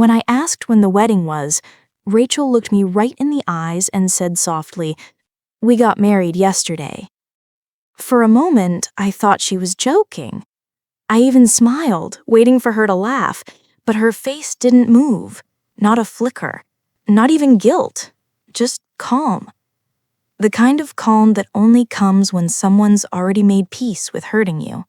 When I asked when the wedding was, Rachel looked me right in the eyes and said softly, "We got married yesterday." For a moment, I thought she was joking. I even smiled, waiting for her to laugh, but her face didn't move. Not a flicker. Not even guilt. Just calm. The kind of calm that only comes when someone's already made peace with hurting you.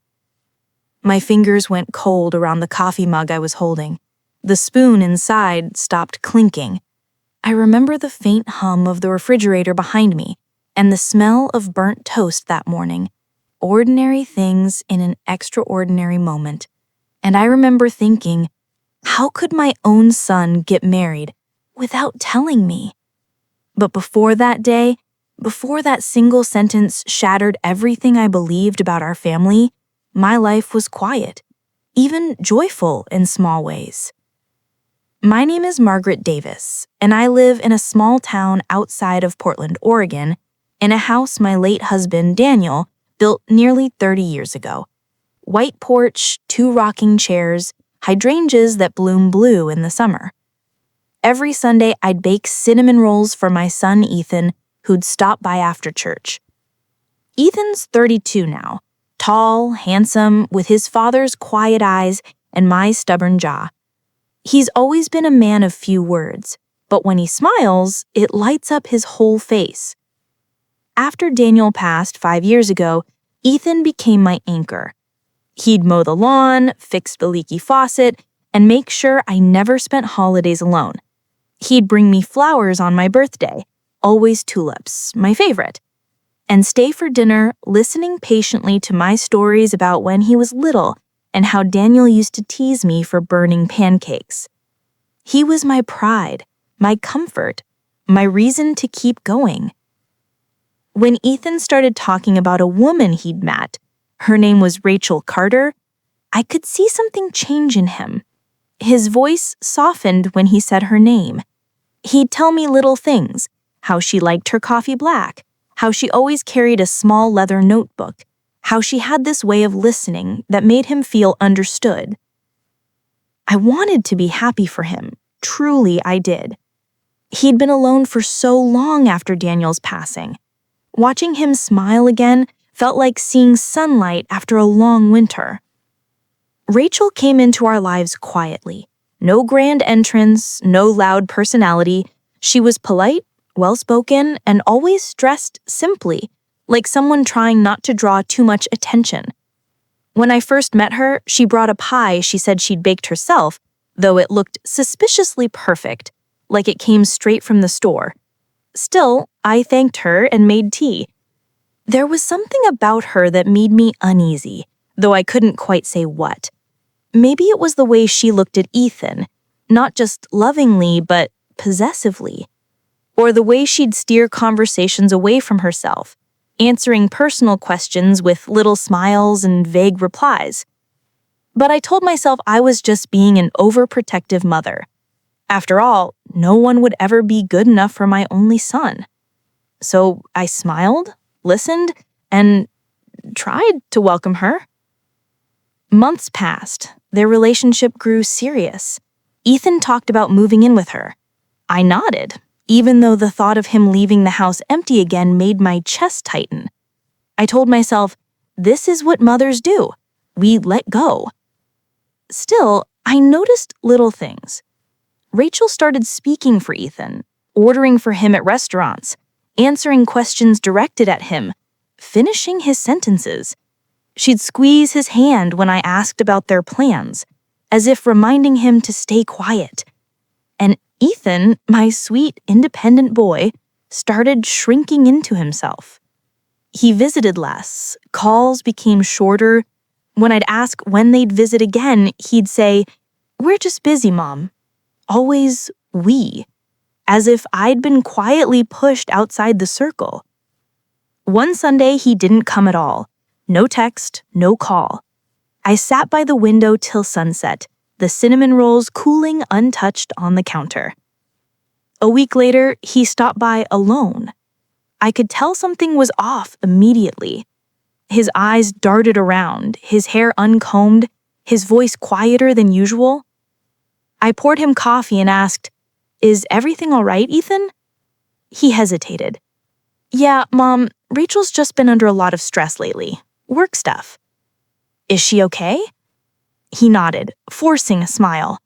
My fingers went cold around the coffee mug I was holding. The spoon inside stopped clinking. I remember the faint hum of the refrigerator behind me and the smell of burnt toast that morning. Ordinary things in an extraordinary moment. And I remember thinking, how could my own son get married without telling me? But before that day, before that single sentence shattered everything I believed about our family, my life was quiet, even joyful in small ways. My name is Margaret Davis, and I live in a small town outside of Portland, Oregon, in a house my late husband, Daniel, built nearly 30 years ago. White porch, 2 rocking chairs, hydrangeas that bloom blue in the summer. Every Sunday, I'd bake cinnamon rolls for my son, Ethan, who'd stop by after church. Ethan's 32 now, tall, handsome, with his father's quiet eyes and my stubborn jaw. He's always been a man of few words, but when he smiles, it lights up his whole face. After Daniel passed 5 years ago, Ethan became my anchor. He'd mow the lawn, fix the leaky faucet, and make sure I never spent holidays alone. He'd bring me flowers on my birthday, always tulips, my favorite, and stay for dinner listening patiently to my stories about when he was little and how Daniel used to tease me for burning pancakes. He was my pride, my comfort, my reason to keep going. When Ethan started talking about a woman he'd met, her name was Rachel Carter, I could see something change in him. His voice softened when he said her name. He'd tell me little things, how she liked her coffee black, how she always carried a small leather notebook, how she had this way of listening that made him feel understood. I wanted to be happy for him. Truly, I did. He'd been alone for so long after Daniel's passing. Watching him smile again felt like seeing sunlight after a long winter. Rachel came into our lives quietly. No grand entrance, no loud personality. She was polite, well-spoken, and always dressed simply, like someone trying not to draw too much attention. When I first met her, she brought a pie she said she'd baked herself, though it looked suspiciously perfect, like it came straight from the store. Still, I thanked her and made tea. There was something about her that made me uneasy, though I couldn't quite say what. Maybe it was the way she looked at Ethan, not just lovingly, but possessively. Or the way she'd steer conversations away from herself, answering personal questions with little smiles and vague replies. But I told myself I was just being an overprotective mother. After all, no one would ever be good enough for my only son. So I smiled, listened, and tried to welcome her. Months passed. Their relationship grew serious. Ethan talked about moving in with her. I nodded, even though the thought of him leaving the house empty again made my chest tighten. I told myself, this is what mothers do. We let go. Still, I noticed little things. Rachel started speaking for Ethan, ordering for him at restaurants, answering questions directed at him, finishing his sentences. She'd squeeze his hand when I asked about their plans, as if reminding him to stay quiet. And Ethan, my sweet, independent boy, started shrinking into himself. He visited less, calls became shorter. When I'd ask when they'd visit again, he'd say, "We're just busy, Mom." Always we, as if I'd been quietly pushed outside the circle. One Sunday, he didn't come at all. No text, no call. I sat by the window till sunset, the cinnamon rolls cooling untouched on the counter. A week later, he stopped by alone. I could tell something was off immediately. His eyes darted around, his hair uncombed, his voice quieter than usual. I poured him coffee and asked, "Is everything all right, Ethan?" He hesitated. "Yeah, Mom, Rachel's just been under a lot of stress lately. Work stuff." "Is she okay?" He nodded, forcing a smile.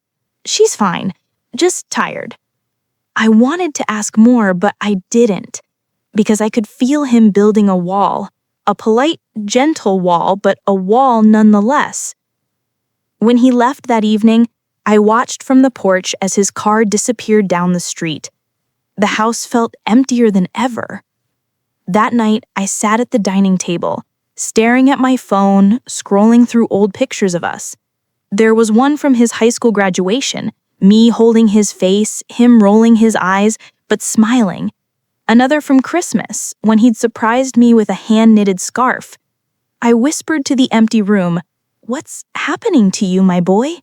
"She's fine, just tired." I wanted to ask more, but I didn't, because I could feel him building a wall. A polite, gentle wall, but a wall nonetheless. When he left that evening, I watched from the porch as his car disappeared down the street. The house felt emptier than ever. That night, I sat at the dining table, staring at my phone, scrolling through old pictures of us. There was one from his high school graduation, me holding his face, him rolling his eyes, but smiling. Another from Christmas, when he'd surprised me with a hand-knitted scarf. I whispered to the empty room, "What's happening to you, my boy?"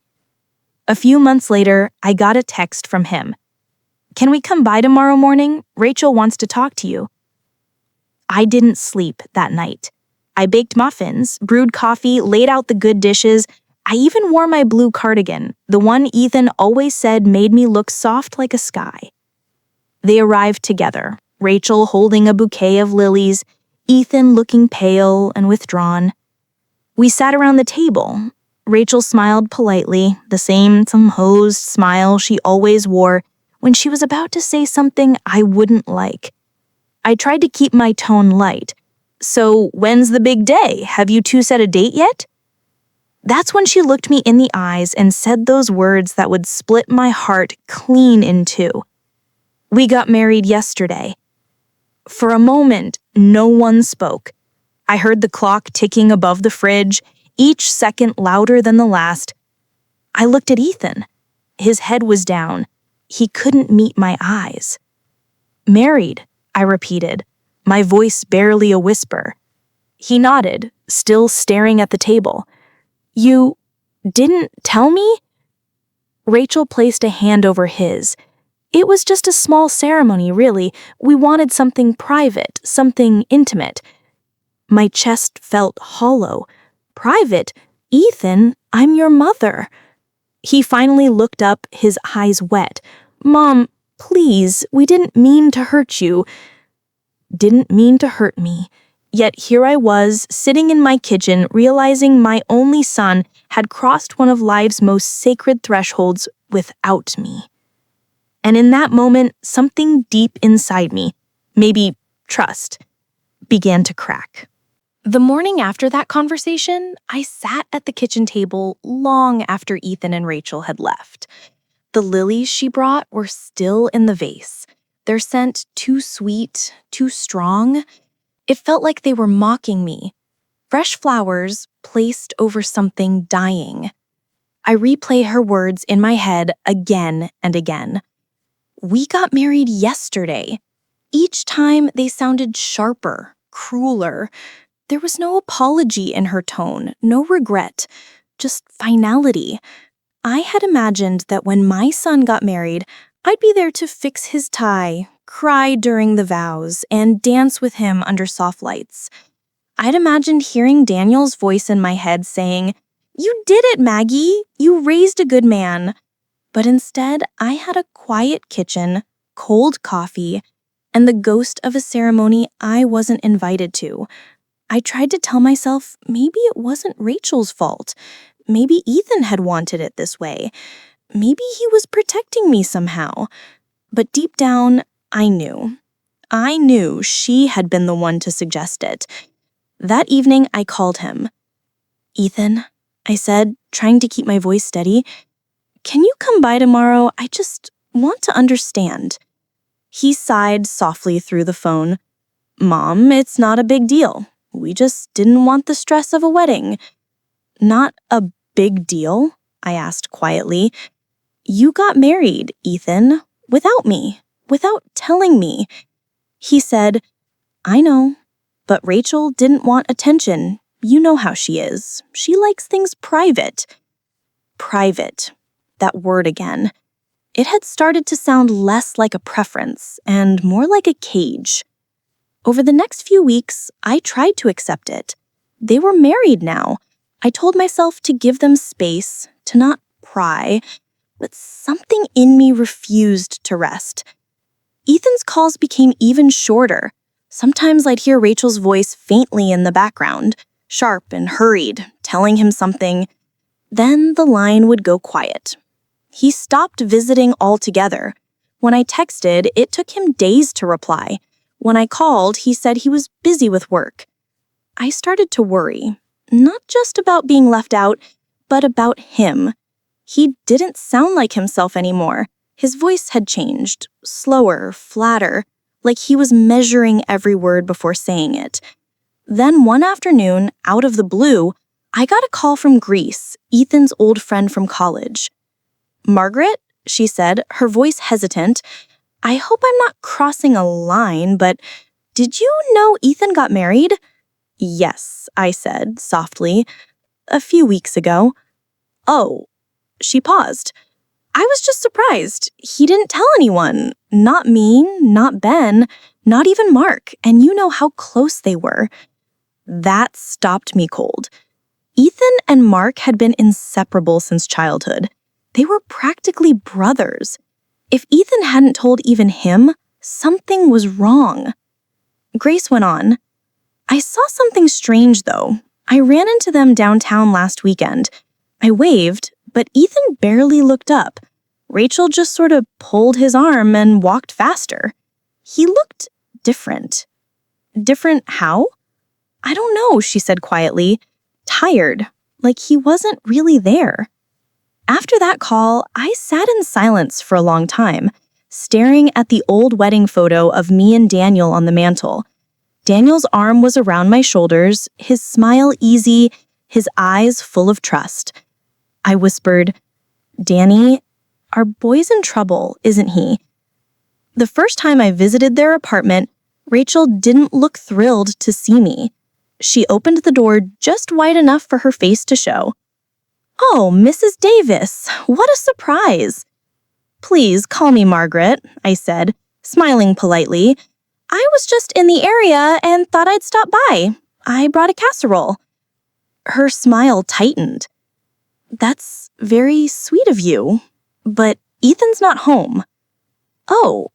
A few months later, I got a text from him. "Can we come by tomorrow morning? Rachel wants to talk to you." I didn't sleep that night. I baked muffins, brewed coffee, laid out the good dishes. I even wore my blue cardigan, the one Ethan always said made me look soft like a sky. They arrived together, Rachel holding a bouquet of lilies, Ethan looking pale and withdrawn. We sat around the table. Rachel smiled politely, the same hosed smile she always wore when she was about to say something I wouldn't like. I tried to keep my tone light. "So, when's the big day? Have you two set a date yet?" That's when she looked me in the eyes and said those words that would split my heart clean in two. "We got married yesterday." For a moment, no one spoke. I heard the clock ticking above the fridge, each second louder than the last. I looked at Ethan. His head was down. He couldn't meet my eyes. "Married," I repeated, my voice barely a whisper. He nodded, still staring at the table. "You didn't tell me?" Rachel placed a hand over his. "It was just a small ceremony, really. We wanted something private, something intimate." My chest felt hollow. "Private? Ethan, I'm your mother." He finally looked up, his eyes wet. "Mom, please, we didn't mean to hurt you." Didn't mean to hurt me. Yet here I was, sitting in my kitchen, realizing my only son had crossed one of life's most sacred thresholds without me. And in that moment, something deep inside me, maybe trust, began to crack. The morning after that conversation, I sat at the kitchen table long after Ethan and Rachel had left. The lilies she brought were still in the vase, their scent too sweet, too strong. It felt like they were mocking me. Fresh flowers placed over something dying. I replay her words in my head again and again. "We got married yesterday." Each time they sounded sharper, crueler. There was no apology in her tone, no regret, just finality. I had imagined that when my son got married, I'd be there to fix his tie, cry during the vows, and dance with him under soft lights. I'd imagined hearing Daniel's voice in my head saying, "You did it, Maggie! You raised a good man." But instead, I had a quiet kitchen, cold coffee, and the ghost of a ceremony I wasn't invited to. I tried to tell myself maybe it wasn't Rachel's fault. Maybe Ethan had wanted it this way. Maybe he was protecting me somehow. But deep down, I knew. I knew she had been the one to suggest it. That evening, I called him. "Ethan," I said, trying to keep my voice steady, "can you come by tomorrow? I just want to understand." He sighed softly through the phone. "Mom, it's not a big deal. We just didn't want the stress of a wedding." "Not a big deal?" I asked quietly. "You got married, Ethan, without me, without telling me." He said, "I know, but Rachel didn't want attention. You know how she is. She likes things private." Private. That word again. It had started to sound less like a preference and more like a cage. Over the next few weeks, I tried to accept it. They were married now. I told myself to give them space, to not pry. but something in me refused to rest. Ethan's calls became even shorter. Sometimes I'd hear Rachel's voice faintly in the background, sharp and hurried, telling him something. Then the line would go quiet. He stopped visiting altogether. When I texted, it took him days to reply. When I called, he said he was busy with work. I started to worry, not just about being left out, but about him. He didn't sound like himself anymore. His voice had changed, slower, flatter, like he was measuring every word before saying it. Then one afternoon, out of the blue, I got a call from Greece, Ethan's old friend from college. "Margaret," she said, her voice hesitant, "I hope I'm not crossing a line, but did you know Ethan got married?" "Yes," I said, softly, "a few weeks ago." "Oh." She paused. I was just surprised. He didn't tell anyone. Not me, not Ben, not even Mark, and you know how close they were. That stopped me cold. Ethan and Mark had been inseparable since childhood. They were practically brothers. If Ethan hadn't told even him, something was wrong. Grace went on. "I saw something strange, though. I ran into them downtown last weekend. I waved, but Ethan barely looked up. Rachel just sort of pulled his arm and walked faster. He looked different." "Different how?" "I don't know," she said quietly. "Tired, like he wasn't really there." After that call, I sat in silence for a long time, staring at the old wedding photo of me and Daniel on the mantle. Daniel's arm was around my shoulders, his smile easy, his eyes full of trust. I whispered, "Danny, our boy's in trouble, isn't he?" The first time I visited their apartment, Rachel didn't look thrilled to see me. She opened the door just wide enough for her face to show. "Oh, Mrs. Davis, what a surprise." "Please call me Margaret," I said, smiling politely. "I was just in the area and thought I'd stop by. I brought a casserole." Her smile tightened. "That's very sweet of you, but Ethan's not home." "Oh,"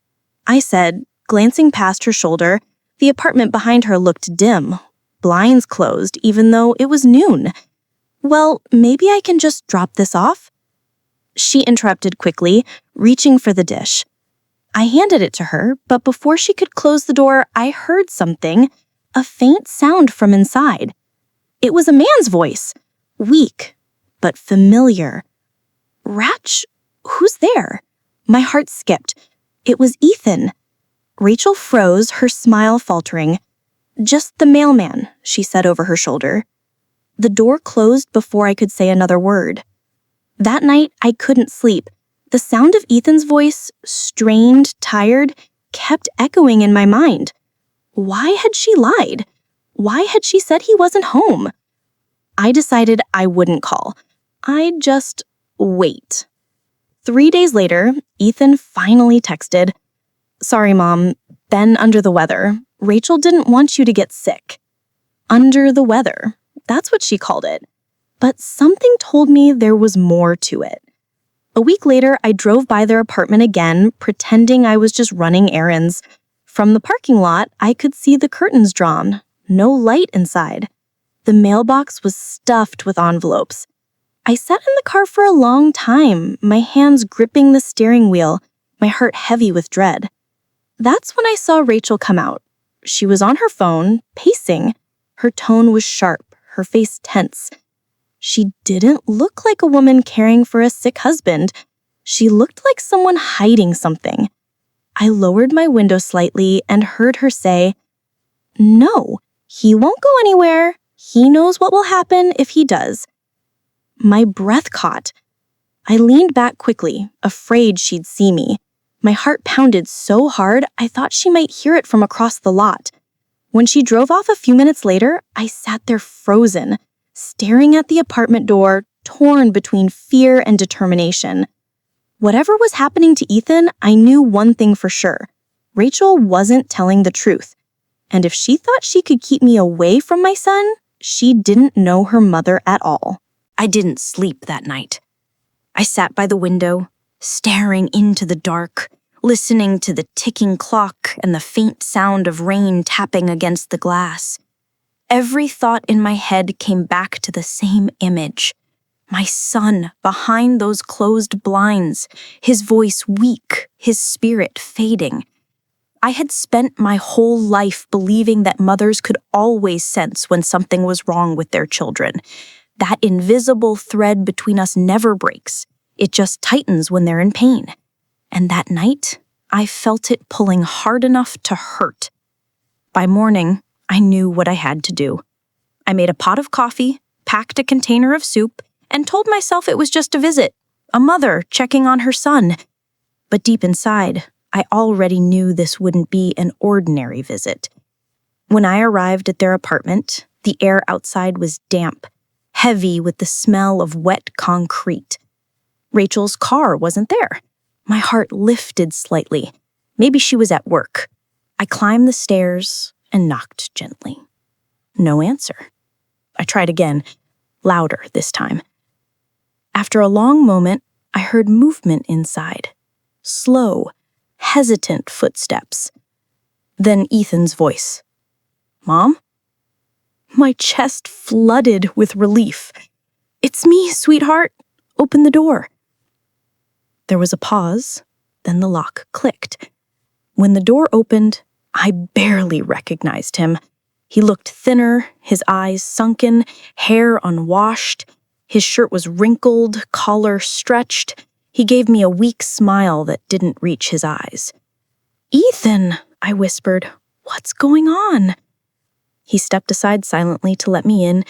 I said, glancing past her shoulder. The apartment behind her looked dim, blinds closed even though it was noon. "Well, maybe I can just drop this off?" She interrupted quickly, reaching for the dish. I handed it to her, but before she could close the door, I heard something, a faint sound from inside. It was a man's voice, weak, but familiar. "Ratch, who's there?" My heart skipped. It was Ethan. Rachel froze, her smile faltering. "Just the mailman," she said over her shoulder. The door closed before I could say another word. That night, I couldn't sleep. The sound of Ethan's voice, strained, tired, kept echoing in my mind. Why had she lied? Why had she said he wasn't home? I decided I wouldn't call. I'd just wait. 3 days later, Ethan finally texted, "Sorry, Mom, Ben under the weather. Rachel didn't want you to get sick." Under the weather. That's what she called it. But something told me there was more to it. A week later, I drove by their apartment again, pretending I was just running errands. From the parking lot, I could see the curtains drawn. No light inside. The mailbox was stuffed with envelopes. I sat in the car for a long time, my hands gripping the steering wheel, my heart heavy with dread. That's when I saw Rachel come out. She was on her phone, pacing. Her tone was sharp, her face tense. She didn't look like a woman caring for a sick husband. She looked like someone hiding something. I lowered my window slightly and heard her say, "No, he won't go anywhere. He knows what will happen if he does." My breath caught. I leaned back quickly, afraid she'd see me. My heart pounded so hard I thought she might hear it from across the lot. When she drove off a few minutes later, I sat there frozen, staring at the apartment door, torn between fear and determination. Whatever was happening to Ethan, I knew one thing for sure. Rachel wasn't telling the truth. And if she thought she could keep me away from my son, she didn't know her mother at all. I didn't sleep that night. I sat by the window, staring into the dark, listening to the ticking clock and the faint sound of rain tapping against the glass. Every thought in my head came back to the same image. My son behind those closed blinds, his voice weak, his spirit fading. I had spent my whole life believing that mothers could always sense when something was wrong with their children. That invisible thread between us never breaks. It just tightens when they're in pain. And that night, I felt it pulling hard enough to hurt. By morning, I knew what I had to do. I made a pot of coffee, packed a container of soup, and told myself it was just a visit, a mother checking on her son. But deep inside, I already knew this wouldn't be an ordinary visit. When I arrived at their apartment, the air outside was damp, heavy with the smell of wet concrete. Rachel's car wasn't there. My heart lifted slightly. Maybe she was at work. I climbed the stairs and knocked gently. No answer. I tried again, louder this time. After a long moment, I heard movement inside. Slow, hesitant footsteps. Then Ethan's voice. "Mom?" My chest flooded with relief. "It's me, sweetheart. Open the door." There was a pause, then the lock clicked. When the door opened, I barely recognized him. He looked thinner, his eyes sunken, hair unwashed. His shirt was wrinkled, collar stretched. He gave me a weak smile that didn't reach his eyes. "Ethan," I whispered, "what's going on?" He stepped aside silently to let me in.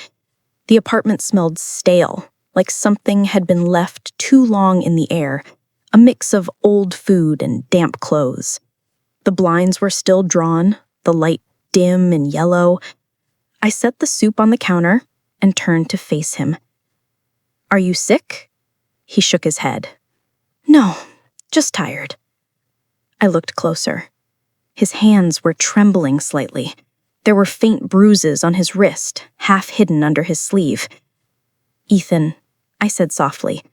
The apartment smelled stale, like something had been left too long in the air, a mix of old food and damp clothes. The blinds were still drawn, the light dim and yellow. I set the soup on the counter and turned to face him. "Are you sick?" He shook his head. "No, just tired." I looked closer. His hands were trembling slightly. There were faint bruises on his wrist, half hidden under his sleeve. "Ethan," I said softly,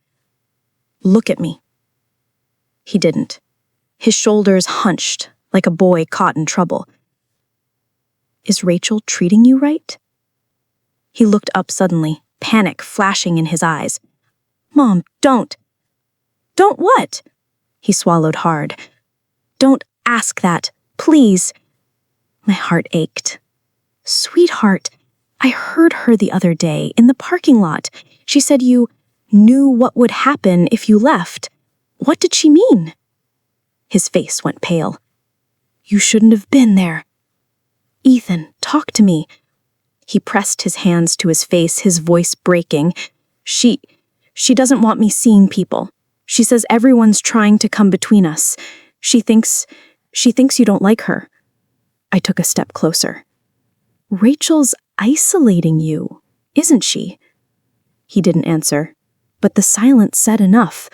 "look at me." He didn't. His shoulders hunched, like a boy caught in trouble. "Is Rachel treating you right?" He looked up suddenly, panic flashing in his eyes. "Mom, don't." "Don't what?" He swallowed hard. "Don't ask that, please." My heart ached. "Sweetheart, I heard her the other day in the parking lot. She said you knew what would happen if you left. What did she mean?" His face went pale. "You shouldn't have been there." "Ethan, talk to me." He pressed his hands to his face, his voice breaking. She doesn't want me seeing people. She says everyone's trying to come between us. She thinks you don't like her." I took a step closer. "Rachel's isolating you, isn't she?" He didn't answer, but the silence said enough.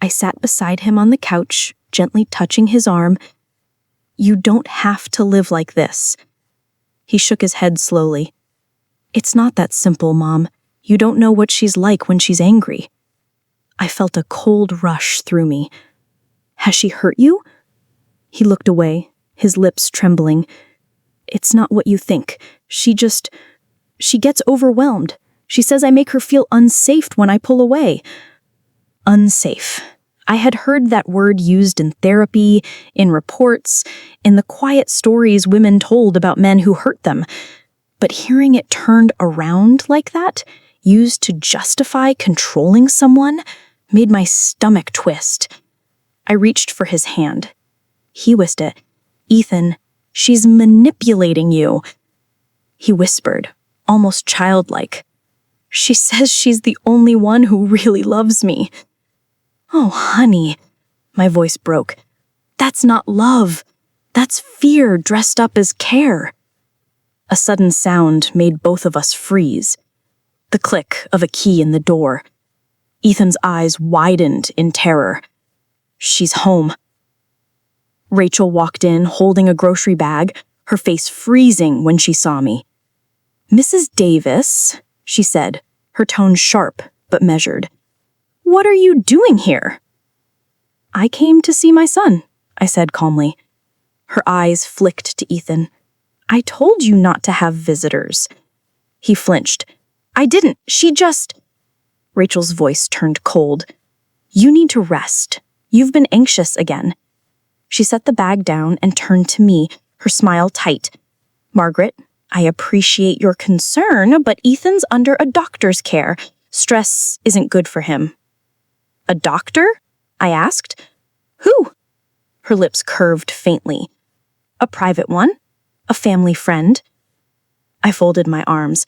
I sat beside him on the couch, gently touching his arm. "You don't have to live like this." He shook his head slowly. "It's not that simple, Mom. You don't know what she's like when she's angry." I felt a cold rush through me. "Has she hurt you?" He looked away, his lips trembling. "It's not what you think. She gets overwhelmed. She says I make her feel unsafe when I pull away." Unsafe. I had heard that word used in therapy, in reports, in the quiet stories women told about men who hurt them. But hearing it turned around like that, used to justify controlling someone, made my stomach twist. I reached for his hand. He whisked it. "Ethan, she's manipulating you." He whispered, almost childlike. "She says she's the only one who really loves me." "Oh, honey," my voice broke. "That's not love. That's fear dressed up as care." A sudden sound made both of us freeze. The click of a key in the door. Ethan's eyes widened in terror. "She's home." Rachel walked in holding a grocery bag, her face freezing when she saw me. "Mrs. Davis," she said, her tone sharp but measured. "What are you doing here?" I came to see my son, I said calmly. Her eyes flicked to Ethan. I told you not to have visitors. He flinched. I didn't. She just... Rachel's voice turned cold. You need to rest. You've been anxious again. She set the bag down and turned to me, her smile tight. Margaret, I appreciate your concern, but Ethan's under a doctor's care. Stress isn't good for him. A doctor? I asked. Who? Her lips curved faintly. A private one. A family friend. I folded my arms.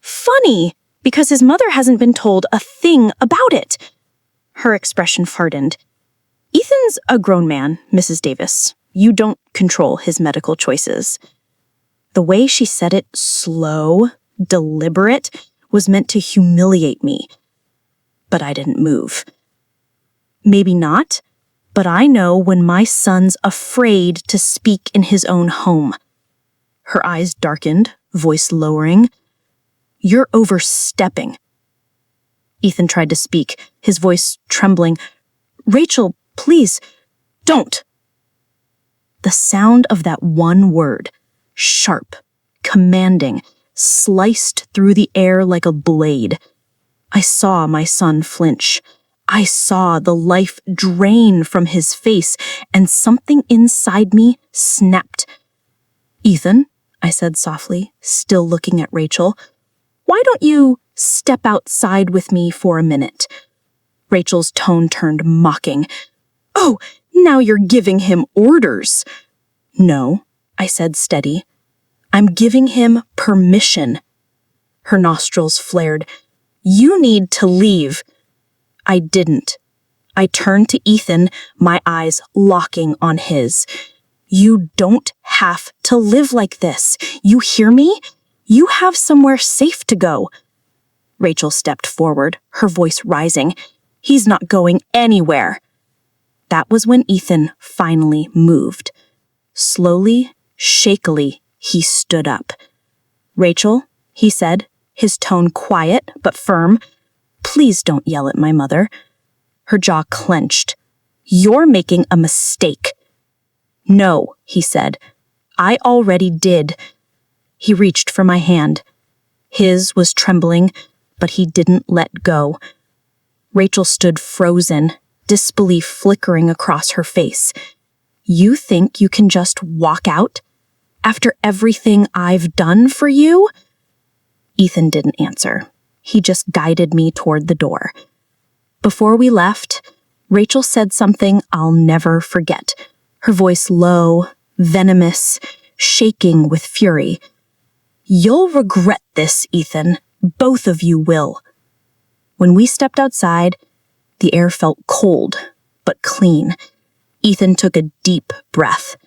Funny, because his mother hasn't been told a thing about it. Her expression hardened. Ethan's a grown man, Mrs. Davis. You don't control his medical choices. The way she said it, slow, deliberate, was meant to humiliate me. But I didn't move. Maybe not, but I know when my son's afraid to speak in his own home. Her eyes darkened, voice lowering. You're overstepping. Ethan tried to speak, his voice trembling. Rachel, please, don't. The sound of that one word, sharp, commanding, sliced through the air like a blade. I saw my son flinch. I saw the life drain from his face, and something inside me snapped. Ethan, I said softly, still looking at Rachel, why don't you step outside with me for a minute? Rachel's tone turned mocking. Oh, now you're giving him orders. No, I said steady. I'm giving him permission. Her nostrils flared. You need to leave. I didn't. I turned to Ethan, my eyes locking on his. You don't have to live like this. You hear me? You have somewhere safe to go. Rachel stepped forward, her voice rising. He's not going anywhere. That was when Ethan finally moved. Slowly, shakily, he stood up. Rachel, he said, his tone quiet but firm, please don't yell at my mother. Her jaw clenched. You're making a mistake. No, he said. I already did. He reached for my hand. His was trembling, but he didn't let go. Rachel stood frozen, disbelief flickering across her face. You think you can just walk out? After everything I've done for you? Ethan didn't answer. He just guided me toward the door. Before we left, Rachel said something I'll never forget. Her voice low, venomous, shaking with fury. You'll regret this, Ethan. Both of you will. When we stepped outside, the air felt cold, but clean. Ethan took a deep breath.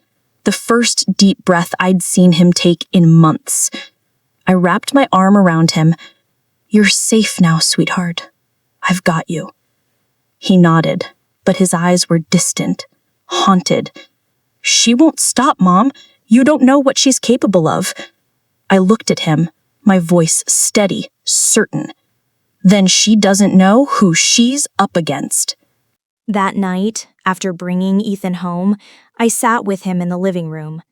The first deep breath I'd seen him take in months. I wrapped my arm around him. You're safe now, sweetheart. I've got you. He nodded, but his eyes were distant, haunted. She won't stop, Mom. You don't know what she's capable of. I looked at him, my voice steady, certain. Then she doesn't know who she's up against. That night, after bringing Ethan home, I sat with him in the living room.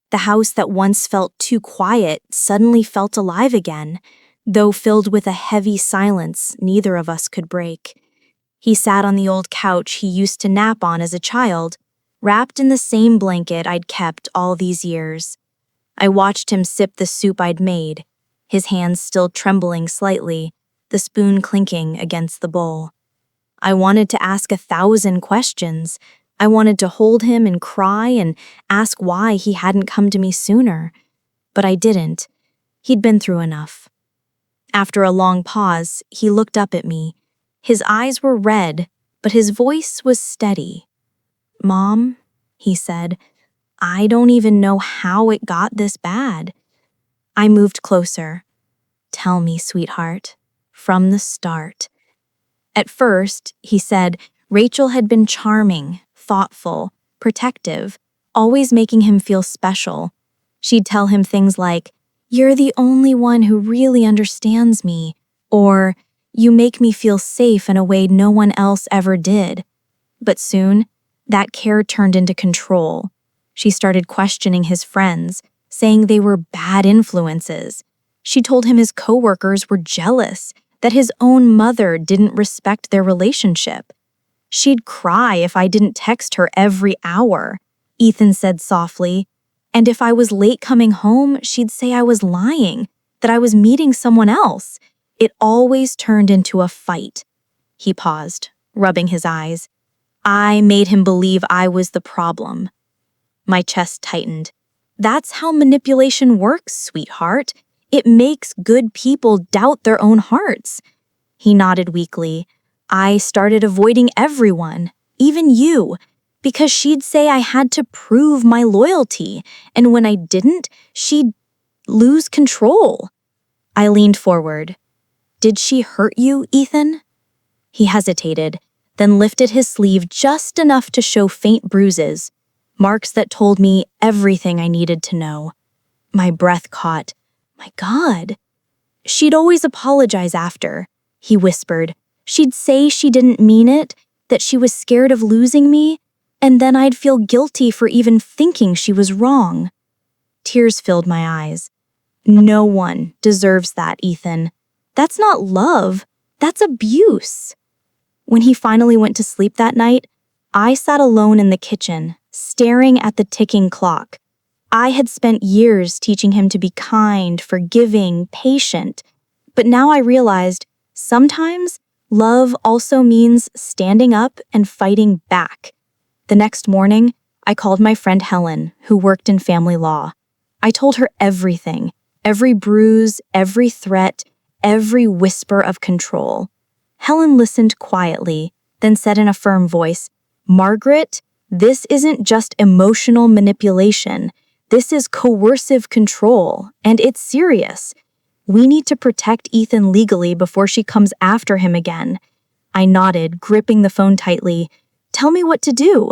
The house that once felt too quiet suddenly felt alive again, though filled with a heavy silence neither of us could break. He sat on the old couch he used to nap on as a child, wrapped in the same blanket I'd kept all these years. I watched him sip the soup I'd made, his hands still trembling slightly, the spoon clinking against the bowl. I wanted to ask 1,000 questions. I wanted to hold him and cry and ask why he hadn't come to me sooner. But I didn't. He'd been through enough. After a long pause, he looked up at me. His eyes were red, but his voice was steady. Mom, he said, I don't even know how it got this bad. I moved closer. Tell me, sweetheart, from the start. At first, he said, Rachel had been charming, thoughtful, protective, always making him feel special. She'd tell him things like, you're the only one who really understands me, or you make me feel safe in a way no one else ever did. But soon, That care turned into control. She started questioning his friends, saying they were bad influences. She told him his coworkers were jealous, that his own mother didn't respect their relationship. She'd cry if I didn't text her every hour, Ethan said softly. And if I was late coming home, she'd say I was lying, that I was meeting someone else. It always turned into a fight. He paused, rubbing his eyes. I made him believe I was the problem. My chest tightened. That's how manipulation works, sweetheart. It makes good people doubt their own hearts. He nodded weakly. I started avoiding everyone, even you, because she'd say I had to prove my loyalty, and when I didn't, she'd lose control. I leaned forward. Did she hurt you, Ethan? He hesitated, then lifted his sleeve just enough to show faint bruises, marks that told me everything I needed to know. My breath caught. My God. She'd always apologize after, he whispered. She'd say she didn't mean it, that she was scared of losing me, and then I'd feel guilty for even thinking she was wrong. Tears filled my eyes. No one deserves that, Ethan. That's not love. That's abuse. When he finally went to sleep that night, I sat alone in the kitchen, staring at the ticking clock. I had spent years teaching him to be kind, forgiving, patient, but now I realized sometimes love also means standing up and fighting back. The next morning, I called my friend Helen, who worked in family law. I told her everything, every bruise, every threat, every whisper of control. Helen listened quietly, then said in a firm voice, Margaret, this isn't just emotional manipulation. This is coercive control, and it's serious. We need to protect Ethan legally before she comes after him again. I nodded, gripping the phone tightly. Tell me what to do.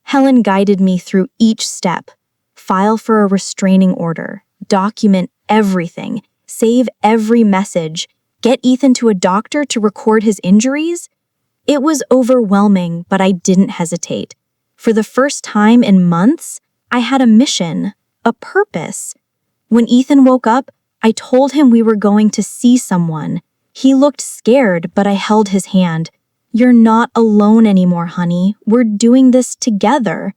Helen guided me through each step. File for a restraining order. Document everything. Save every message. Get Ethan to a doctor to record his injuries. It was overwhelming, but I didn't hesitate. For the first time in months, I had a mission, a purpose. When Ethan woke up, I told him we were going to see someone. He looked scared, but I held his hand. You're not alone anymore, honey. We're doing this together.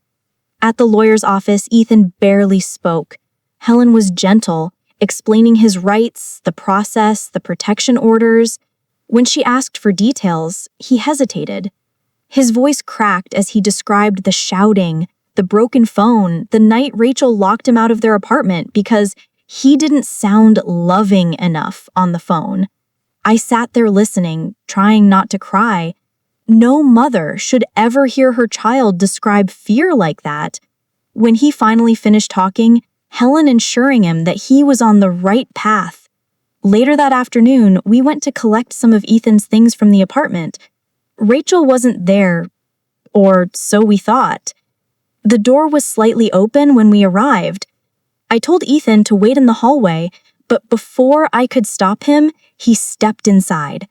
At the lawyer's office, Ethan barely spoke. Helen was gentle, explaining his rights, the process, the protection orders. When she asked for details, he hesitated. His voice cracked as he described the shouting, the broken phone, the night Rachel locked him out of their apartment because he didn't sound loving enough on the phone. I sat there listening, trying not to cry. No mother should ever hear her child describe fear like that. When he finally finished talking, Helen assuring him that he was on the right path. Later that afternoon, we went to collect some of Ethan's things from the apartment. Rachel wasn't there, or so we thought. The door was slightly open when we arrived. I told Ethan to wait in the hallway, but before I could stop him, he stepped inside.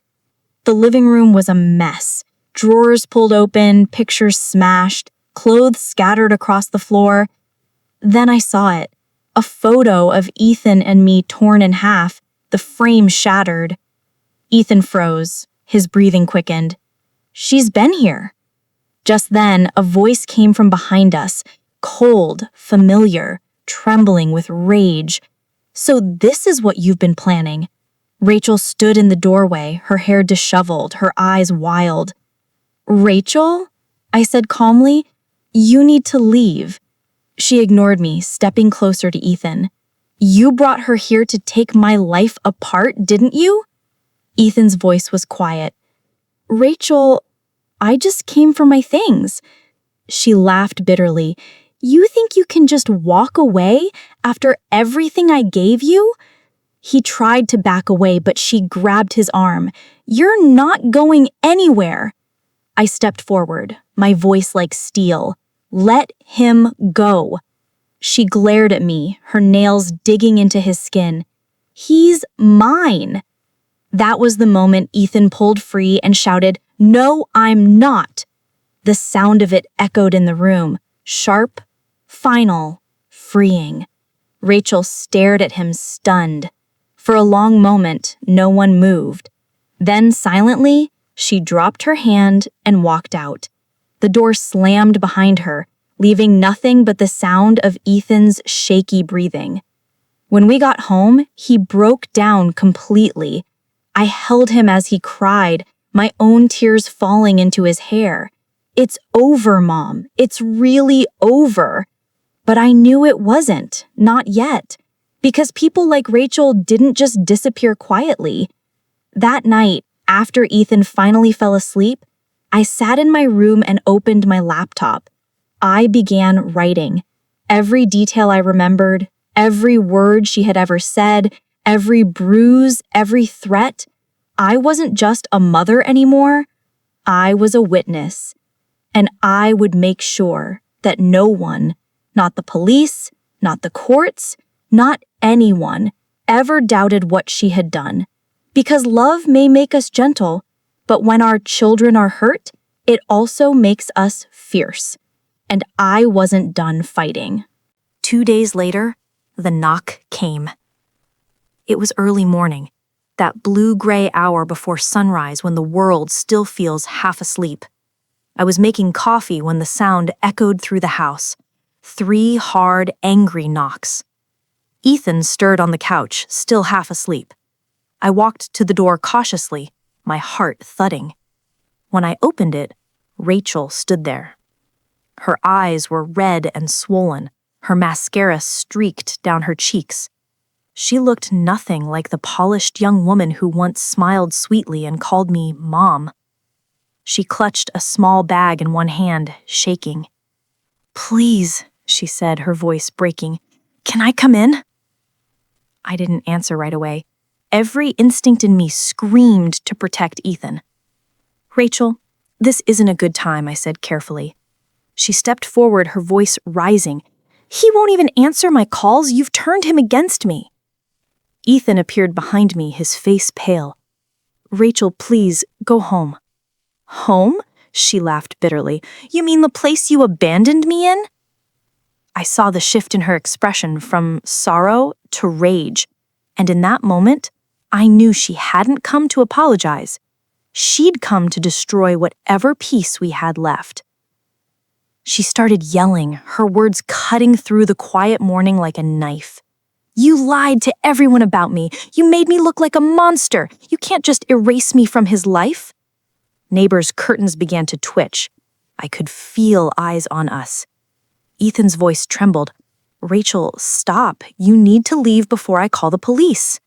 The living room was a mess. Drawers pulled open, pictures smashed, clothes scattered across the floor. Then I saw it. A photo of Ethan and me torn in half, the frame shattered. Ethan froze. His breathing quickened. She's been here. Just then, a voice came from behind us, cold, familiar, trembling with rage. So this is what you've been planning. Rachel stood in the doorway, her hair disheveled, her eyes wild. Rachel? I said calmly, you need to leave. She ignored me, stepping closer to Ethan. You brought her here to take my life apart, didn't you? Ethan's voice was quiet. Rachel, I just came for my things. She laughed bitterly. You think you can just walk away after everything I gave you? He tried to back away, but she grabbed his arm. You're not going anywhere. I stepped forward, my voice like steel. Let him go. She glared at me, her nails digging into his skin. He's mine. That was the moment Ethan pulled free and shouted, No, I'm not. The sound of it echoed in the room, sharp, final, freeing. Rachel stared at him stunned. For a long moment, no one moved. Then, silently, she dropped her hand and walked out. The door slammed behind her, leaving nothing but the sound of Ethan's shaky breathing. When we got home, he broke down completely. I held him as he cried, my own tears falling into his hair. "It's over, Mom. It's really over." But I knew it wasn't, not yet, because people like Rachel didn't just disappear quietly. That night, after Ethan finally fell asleep, I sat in my room and opened my laptop. I began writing. Every detail I remembered, every word she had ever said, every bruise, every threat. I wasn't just a mother anymore. I was a witness. And I would make sure that no one, not the police, not the courts, not anyone, ever doubted what she had done. Because love may make us gentle, but when our children are hurt, it also makes us fierce. And I wasn't done fighting. 2 days later, the knock came. It was early morning, that blue-gray hour before sunrise when the world still feels half asleep. I was making coffee when the sound echoed through the house. 3 hard, angry knocks. Ethan stirred on the couch, still half asleep. I walked to the door cautiously, my heart thudding. When I opened it, Rachel stood there. Her eyes were red and swollen, her mascara streaked down her cheeks. She looked nothing like the polished young woman who once smiled sweetly and called me Mom. She clutched a small bag in one hand, shaking. "Please," she said, her voice breaking, "can I come in?" I didn't answer right away. Every instinct in me screamed to protect Ethan. "Rachel, this isn't a good time," I said carefully. She stepped forward, her voice rising. "He won't even answer my calls. You've turned him against me." Ethan appeared behind me, his face pale. "Rachel, please, go home." "Home?" She laughed bitterly. "You mean the place you abandoned me in?" I saw the shift in her expression from sorrow to rage, and in that moment, I knew she hadn't come to apologize. She'd come to destroy whatever peace we had left. She started yelling, her words cutting through the quiet morning like a knife. "You lied to everyone about me. You made me look like a monster. You can't just erase me from his life." Neighbors' curtains began to twitch. I could feel eyes on us. Ethan's voice trembled. "Rachel, stop. You need to leave before I call the police."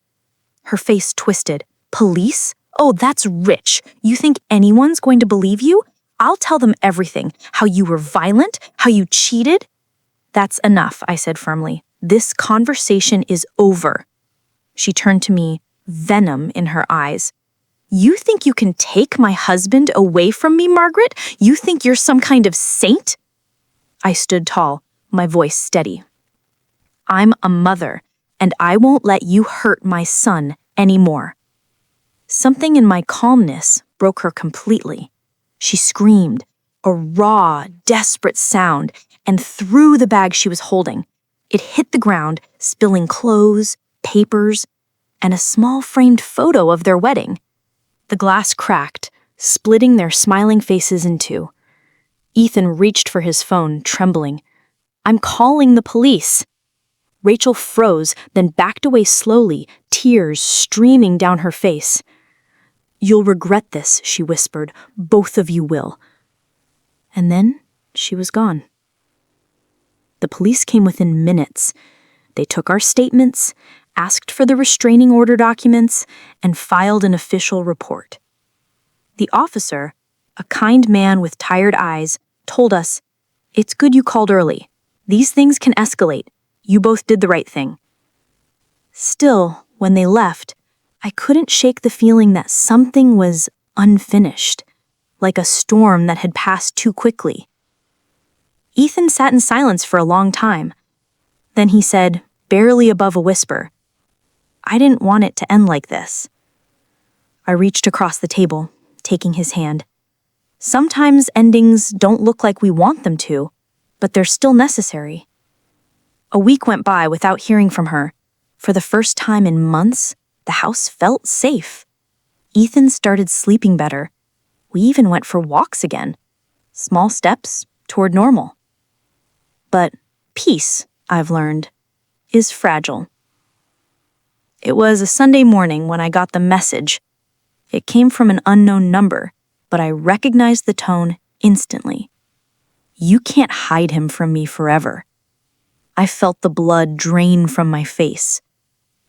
Her face twisted. "Police? Oh, that's rich. You think anyone's going to believe you? I'll tell them everything. How you were violent, how you cheated." "That's enough," I said firmly. "This conversation is over." She turned to me, venom in her eyes. "You think you can take my husband away from me, Margaret? You think you're some kind of saint?" I stood tall, my voice steady. "I'm a mother, and I won't let you hurt my son anymore." Something in my calmness broke her completely. She screamed, a raw, desperate sound, and threw the bag she was holding. It hit the ground, spilling clothes, papers, and a small framed photo of their wedding. The glass cracked, splitting their smiling faces in two. Ethan reached for his phone, trembling. "I'm calling the police." Rachel froze, then backed away slowly, tears streaming down her face. "You'll regret this," she whispered. "Both of you will." And then she was gone. The police came within minutes. They took our statements, asked for the restraining order documents, and filed an official report. The officer, a kind man with tired eyes, told us, "It's good you called early. These things can escalate. You both did the right thing." Still, when they left, I couldn't shake the feeling that something was unfinished, like a storm that had passed too quickly. Ethan sat in silence for a long time. Then he said, barely above a whisper, "I didn't want it to end like this." I reached across the table, taking his hand. Sometimes endings don't look like we want them to, but they're still necessary. A week went by without hearing from her. For the first time in months, the house felt safe. Ethan started sleeping better. We even went for walks again. Small steps toward normal. But peace, I've learned, is fragile. It was a Sunday morning when I got the message. It came from an unknown number, but I recognized the tone instantly. You can't hide him from me forever. I felt the blood drain from my face.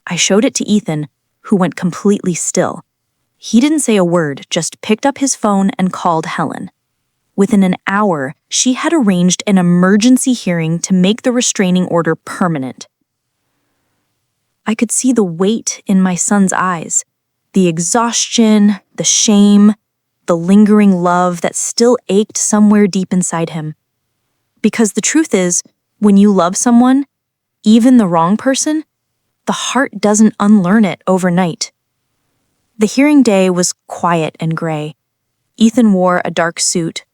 I showed it to Ethan, who went completely still. He didn't say a word, just picked up his phone and called Helen. Within an hour, she had arranged an emergency hearing to make the restraining order permanent. I could see the weight in my son's eyes, the exhaustion, the shame, the lingering love that still ached somewhere deep inside him. Because the truth is, when you love someone, even the wrong person, the heart doesn't unlearn it overnight. The hearing day was quiet and gray. Ethan wore a dark suit.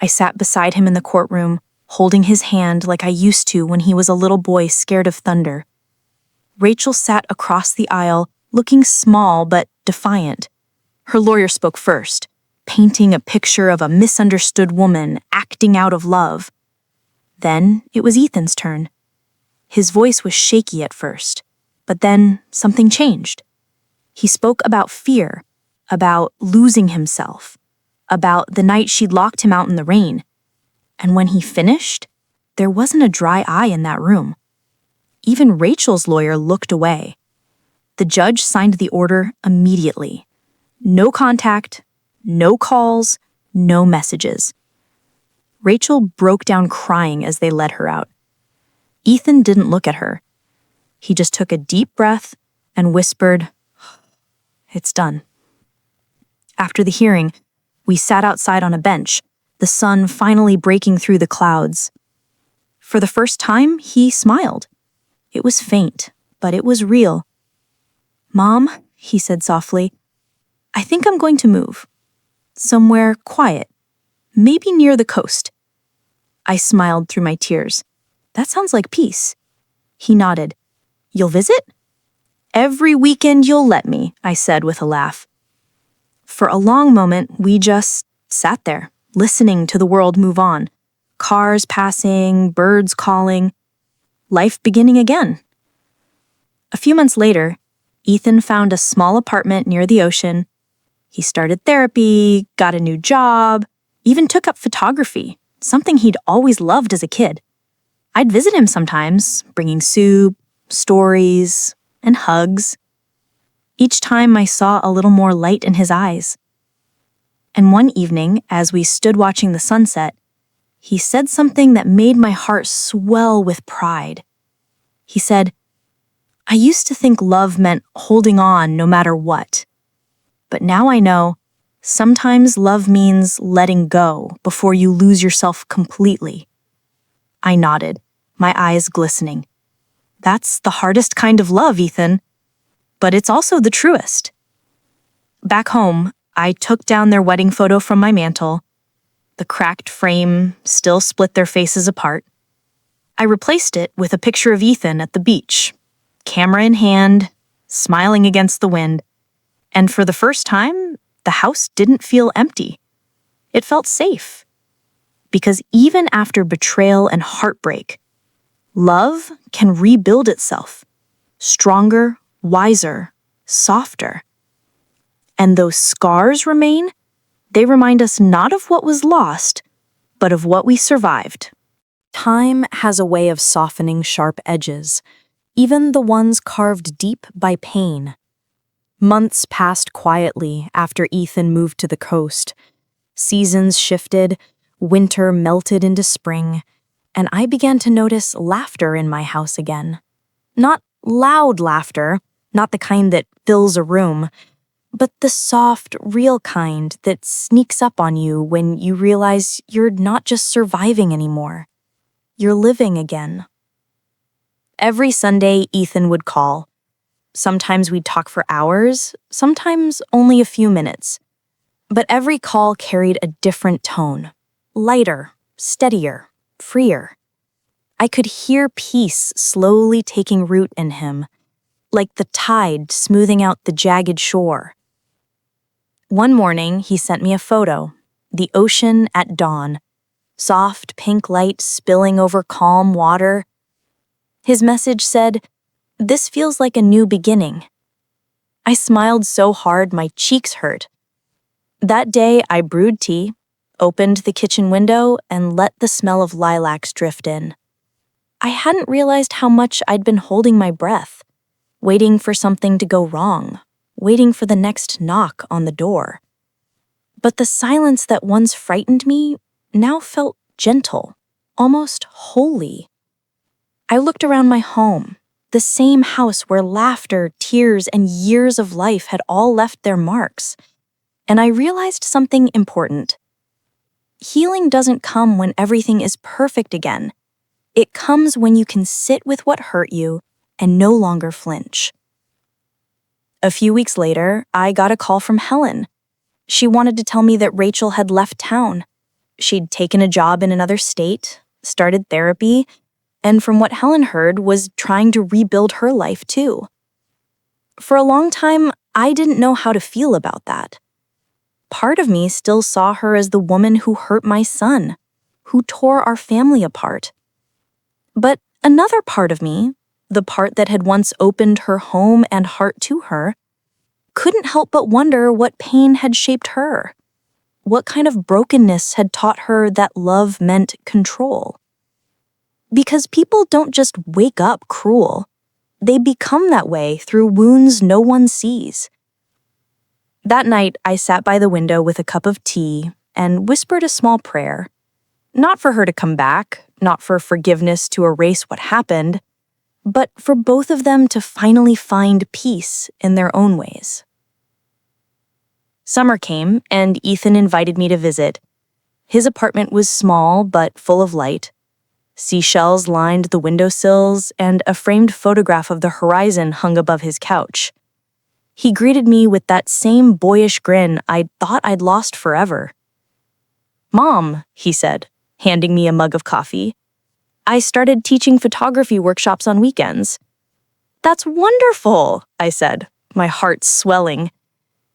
I sat beside him in the courtroom, holding his hand like I used to when he was a little boy scared of thunder. Rachel sat across the aisle, looking small but defiant. Her lawyer spoke first, painting a picture of a misunderstood woman acting out of love. Then it was Ethan's turn. His voice was shaky at first, but then something changed. He spoke about fear, about losing himself, about the night she'd locked him out in the rain. And when he finished, there wasn't a dry eye in that room. Even Rachel's lawyer looked away. The judge signed the order immediately. No contact, no calls, no messages. Rachel broke down crying as they led her out. Ethan didn't look at her. He just took a deep breath and whispered, "It's done." After the hearing, we sat outside on a bench, the sun finally breaking through the clouds. For the first time, he smiled. It was faint, but it was real. "Mom," he said softly, "I think I'm going to move. Somewhere quiet, maybe near the coast." I smiled through my tears. "That sounds like peace." He nodded. "You'll visit?" "Every weekend you'll let me," I said with a laugh. For a long moment, we just sat there, listening to the world move on. Cars passing, birds calling, life beginning again. A few months later, Ethan found a small apartment near the ocean. He started therapy, got a new job, even took up photography, something he'd always loved as a kid. I'd visit him sometimes, bringing soup, stories, and hugs. Each time I saw a little more light in his eyes. And one evening, as we stood watching the sunset, he said something that made my heart swell with pride. He said, "I used to think love meant holding on no matter what. But now I know sometimes love means letting go before you lose yourself completely." I nodded, my eyes glistening. "That's the hardest kind of love, Ethan. But it's also the truest." Back home, I took down their wedding photo from my mantle. The cracked frame still split their faces apart. I replaced it with a picture of Ethan at the beach, camera in hand, smiling against the wind. And for the first time, the house didn't feel empty. It felt safe. Because even after betrayal and heartbreak, love can rebuild itself, stronger, wiser, softer. And those scars remain. They remind us not of what was lost, but of what we survived. Time has a way of softening sharp edges, even the ones carved deep by pain. Months passed quietly after Ethan moved to the coast. Seasons shifted, winter melted into spring, and I began to notice laughter in my house again. Not loud laughter, not the kind that fills a room, but the soft, real kind that sneaks up on you when you realize you're not just surviving anymore. You're living again. Every Sunday, Ethan would call. Sometimes we'd talk for hours, sometimes only a few minutes. But every call carried a different tone. Lighter, steadier, freer. I could hear peace slowly taking root in him, like the tide smoothing out the jagged shore. One morning, he sent me a photo, the ocean at dawn, soft pink light spilling over calm water. His message said, "This feels like a new beginning." I smiled so hard my cheeks hurt. That day, I brewed tea, opened the kitchen window, and let the smell of lilacs drift in. I hadn't realized how much I'd been holding my breath, waiting for something to go wrong, waiting for the next knock on the door. But the silence that once frightened me now felt gentle, almost holy. I looked around my home, the same house where laughter, tears, and years of life had all left their marks, and I realized something important. Healing doesn't come when everything is perfect again. It comes when you can sit with what hurt you and no longer flinch. A few weeks later, I got a call from Helen. She wanted to tell me that Rachel had left town. She'd taken a job in another state, started therapy, and from what Helen heard, was trying to rebuild her life too. For a long time, I didn't know how to feel about that. Part of me still saw her as the woman who hurt my son, who tore our family apart. But another part of me, the part that had once opened her home and heart to her, couldn't help but wonder what pain had shaped her. What kind of brokenness had taught her that love meant control? Because people don't just wake up cruel. They become that way through wounds no one sees. That night, I sat by the window with a cup of tea and whispered a small prayer. Not for her to come back, not for forgiveness to erase what happened, but for both of them to finally find peace in their own ways. Summer came, and Ethan invited me to visit. His apartment was small but full of light. Seashells lined the windowsills, and a framed photograph of the horizon hung above his couch. He greeted me with that same boyish grin I'd thought I'd lost forever. "Mom," he said, handing me a mug of coffee, "I started teaching photography workshops on weekends." "That's wonderful," I said, my heart swelling.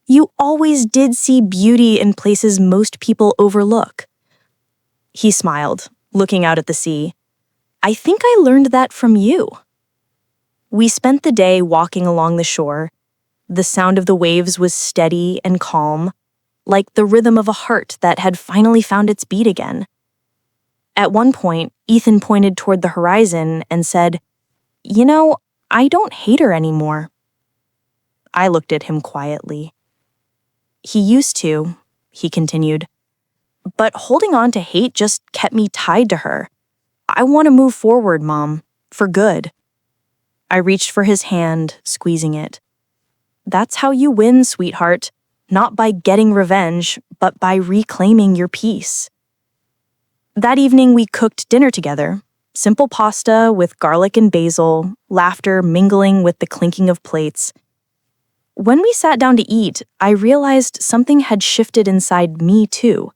"You always did see beauty in places most people overlook." He smiled, looking out at the sea. "I think I learned that from you." We spent the day walking along the shore. The sound of the waves was steady and calm, like the rhythm of a heart that had finally found its beat again. At one point, Ethan pointed toward the horizon and said, "You know, I don't hate her anymore." I looked at him quietly. "He used to," he continued, "but holding on to hate just kept me tied to her. I want to move forward, Mom, for good." I reached for his hand, squeezing it. "That's how you win, sweetheart, not by getting revenge, but by reclaiming your peace." That evening, we cooked dinner together. Simple pasta with garlic and basil, laughter mingling with the clinking of plates. When we sat down to eat, I realized something had shifted inside me too.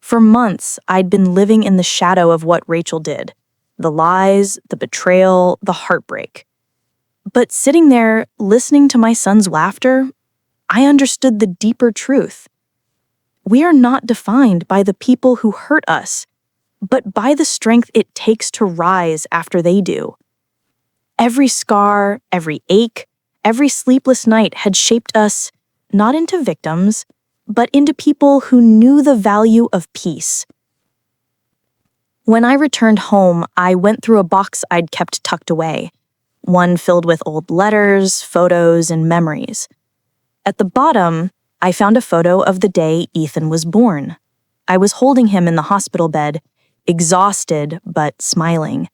For months, I'd been living in the shadow of what Rachel did. The lies, the betrayal, the heartbreak. But sitting there, listening to my son's laughter, I understood the deeper truth. We are not defined by the people who hurt us, but by the strength it takes to rise after they do. Every scar, every ache, every sleepless night had shaped us, not into victims, but into people who knew the value of peace. When I returned home, I went through a box I'd kept tucked away, one filled with old letters, photos, and memories. At the bottom, I found a photo of the day Ethan was born. I was holding him in the hospital bed, exhausted but smiling.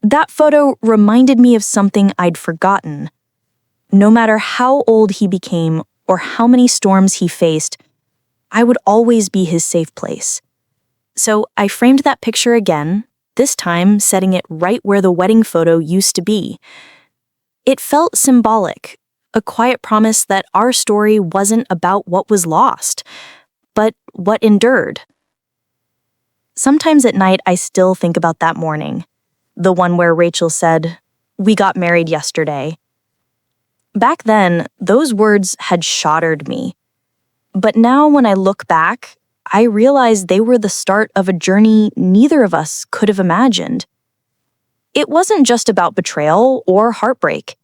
That photo reminded me of something I'd forgotten. No matter how old he became or how many storms he faced, I would always be his safe place. So I framed that picture again, this time setting it right where the wedding photo used to be. It felt symbolic, A quiet promise that our story wasn't about what was lost, but what endured. Sometimes at night, I still think about that morning, the one where Rachel said, "We got married yesterday." Back then, those words had shattered me. But now when I look back, I realize they were the start of a journey neither of us could have imagined. It wasn't just about betrayal or heartbreak.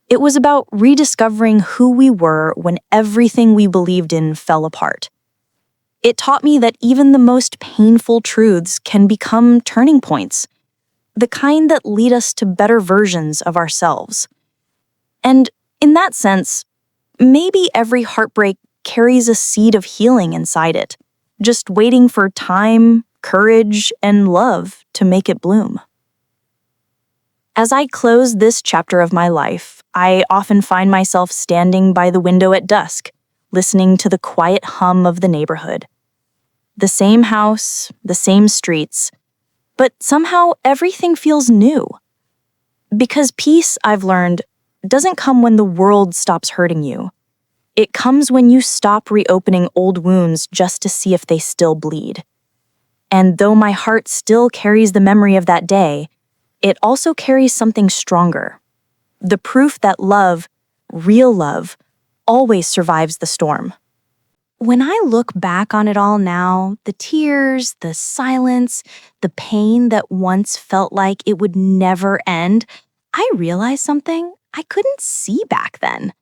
It was about rediscovering who we were when everything we believed in fell apart. It taught me that even the most painful truths can become turning points, the kind that lead us to better versions of ourselves. And in that sense, maybe every heartbreak carries a seed of healing inside it, just waiting for time, courage, and love to make it bloom. As I close this chapter of my life, I often find myself standing by the window at dusk, listening to the quiet hum of the neighborhood. The same house, the same streets, but somehow everything feels new. Because peace, I've learned, doesn't come when the world stops hurting you. It comes when you stop reopening old wounds just to see if they still bleed. And though my heart still carries the memory of that day, it also carries something stronger. The proof that love, real love, always survives the storm. When I look back on it all now, the tears, the silence, the pain that once felt like it would never end, I realize something I couldn't see back then.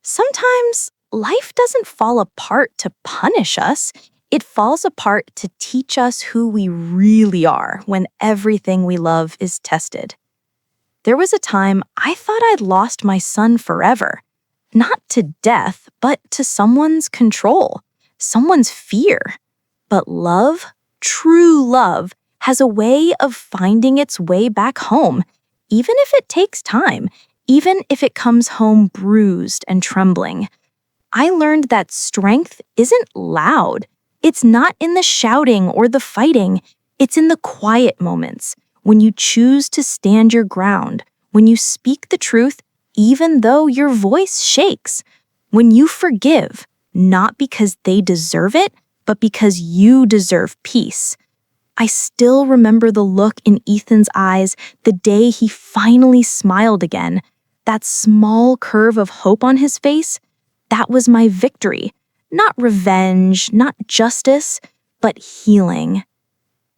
Sometimes life doesn't fall apart to punish us. It falls apart to teach us who we really are when everything we love is tested. There was a time I thought I'd lost my son forever. Not to death, but to someone's control, someone's fear. But love, true love, has a way of finding its way back home, even if it takes time, even if it comes home bruised and trembling. I learned that strength isn't loud. It's not in the shouting or the fighting. It's in the quiet moments, when you choose to stand your ground, when you speak the truth even though your voice shakes, when you forgive, not because they deserve it, but because you deserve peace. I still remember the look in Ethan's eyes the day he finally smiled again. That small curve of hope on his face, that was my victory. Not revenge, not justice, but healing.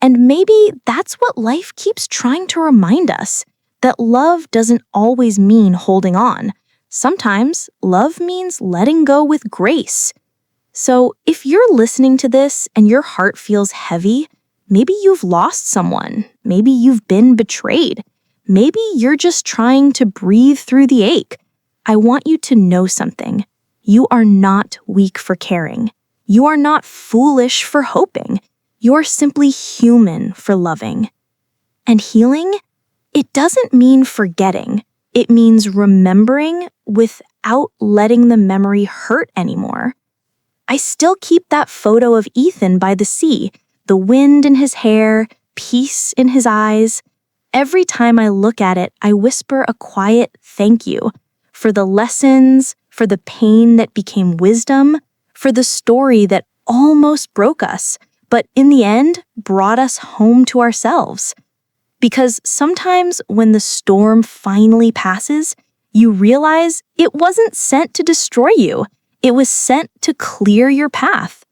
And maybe that's what life keeps trying to remind us, that love doesn't always mean holding on. Sometimes love means letting go with grace. So if you're listening to this and your heart feels heavy, maybe you've lost someone, maybe you've been betrayed, maybe you're just trying to breathe through the ache. I want you to know something. You are not weak for caring. You are not foolish for hoping. You're simply human for loving. And healing? It doesn't mean forgetting. It means remembering without letting the memory hurt anymore. I still keep that photo of Ethan by the sea, the wind in his hair, peace in his eyes. Every time I look at it, I whisper a quiet thank you for the lessons, for the pain that became wisdom, for the story that almost broke us, but in the end brought us home to ourselves. Because sometimes when the storm finally passes, you realize it wasn't sent to destroy you. It was sent to clear your path.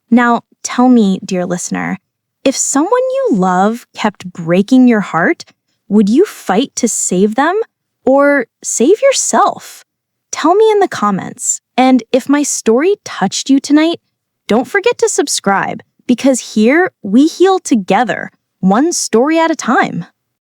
Now, tell me, dear listener, if someone you love kept breaking your heart, would you fight to save them or save yourself? Tell me in the comments. And if my story touched you tonight, don't forget to subscribe, because here we heal together, one story at a time.